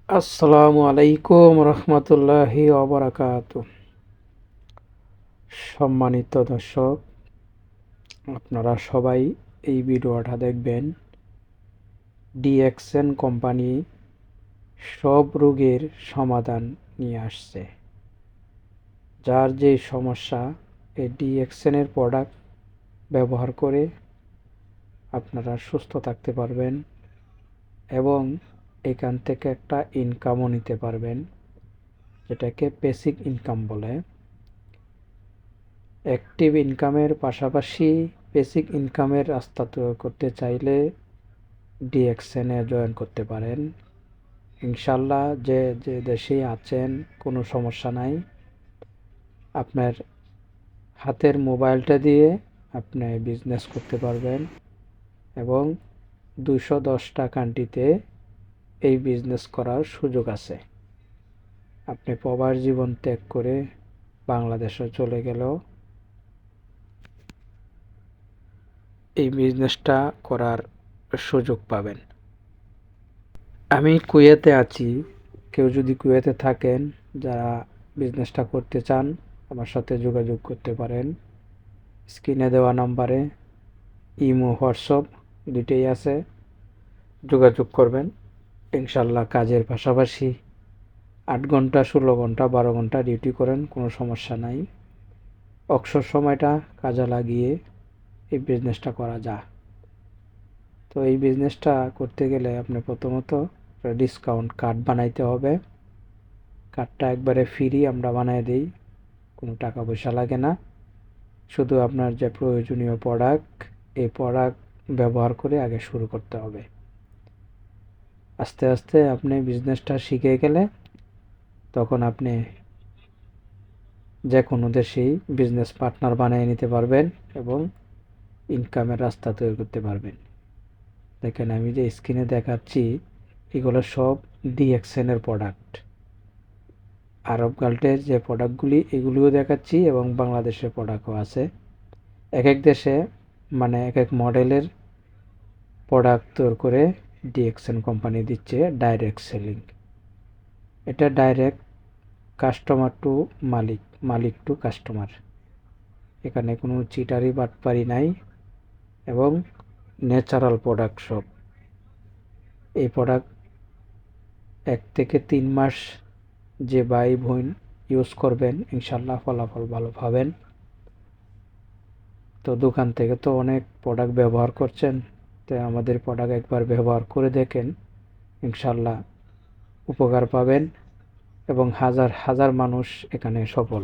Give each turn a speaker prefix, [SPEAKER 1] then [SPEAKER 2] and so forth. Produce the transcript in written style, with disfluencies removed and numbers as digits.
[SPEAKER 1] আসসালামু আলাইকুম রহমতুল্লাহি ওবরাকাত। সম্মানিত দর্শক, আপনারা সবাই এই ভিডিওটা দেখবেন। ডিএক্সএন কোম্পানি সব রোগের সমাধান নিয়ে আসছে। যার যে সমস্যা, এই ডিএক্সএনের প্রোডাক্ট ব্যবহার করে আপনারা সুস্থ থাকতে পারবেন এবং এখান থেকে একটা ইনকামও নিতে পারবেন, যেটাকে বেসিক ইনকাম বলে। অ্যাক্টিভ ইনকামের পাশাপাশি বেসিক ইনকামের রাস্তা তৈরি করতে চাইলে ডিএক্সএনে জয়েন করতে পারেন। ইনশাল্লাহ যে যে দেশেই আছেন কোনো সমস্যা নাই। আপনার হাতের মোবাইলটা দিয়ে আপনি বিজনেস করতে পারবেন এবং 210টা কান্ট্রিতে এই বিজনেস করার সুযোগ আছে। আপনি প্রবাস জীবন ত্যাগ করে বাংলাদেশে চলে গেলেও এই বিজনেসটা করার সুযোগ পাবেন। আমি কুয়েতে আছি। কেউ যদি কুয়েতে থাকেন, যারা বিজনেসটা করতে চান, আমার সাথে যোগাযোগ করতে পারেন। স্ক্রিনে দেওয়া নাম্বারে ইমো, হোয়াটসঅ্যাপ দুইটাই আছে, যোগাযোগ করবেন। ইনশাল্লাহ কাজের পাশাপাশি 8 ঘন্টা, 16 ঘন্টা, 12 ঘন্টা ডিউটি করেন, কোনো সমস্যা নাই। অবসর সময়টা কাজে লাগিয়ে এই বিজনেসটা করা যায়। তো এই বিজনেসটা করতে গেলে আপনি প্রথমত ডিসকাউন্ট কার্ড বানাইতে হবে। কার্ডটা একবারে ফ্রি আমরা বানিয়ে দিই, কোনো টাকা পয়সা লাগে না। শুধু আপনার যে প্রয়োজনীয় প্রোডাক্ট, এই প্রোডাক্ট ব্যবহার করে আগে শুরু করতে হবে। আস্তে আস্তে আপনি বিজনেসটা শিখে গেলে তখন আপনি যে কোনো দেশেই বিজনেস পার্টনার বানিয়ে নিতে পারবেন এবং ইনকামের রাস্তা তৈরি করতে পারবেন। দেখেন আমি যে স্ক্রিনে দেখাচ্ছি, এগুলো সব ডিএক্সএনের প্রোডাক্ট। আরব গাল্টের যে প্রোডাক্টগুলি, এগুলিও দেখাচ্ছি এবং বাংলাদেশের প্রোডাক্টও আছে। এক এক দেশে মানে এক এক মডেলের প্রোডাক্ট তৈরি করে ডিএক্সএন কোম্পানি দিচ্ছে ডাইরেক্ট সেলিং। এটা ডাইরেক্ট কাস্টমার টু মালিক, মালিক টু কাস্টমার। এখানে কোনো চিটারি বাটপারি নাই এবং ন্যাচারাল প্রোডাক্ট সব। এই প্রোডাক্ট 1 থেকে 3 মাস যে ভাই বোন ইউজ করবেন, ইনশাল্লাহ ফলাফল ভালো পাবেন। তো দোকান থেকে তো অনেক প্রোডাক্ট ব্যবহার করছেন, তো আমাদের প্রোডাক্ট একবার ব্যবহার করে দেখেন, ইনশাল্লাহ উপকার পাবেন এবং হাজার হাজার মানুষ এখানে সফল।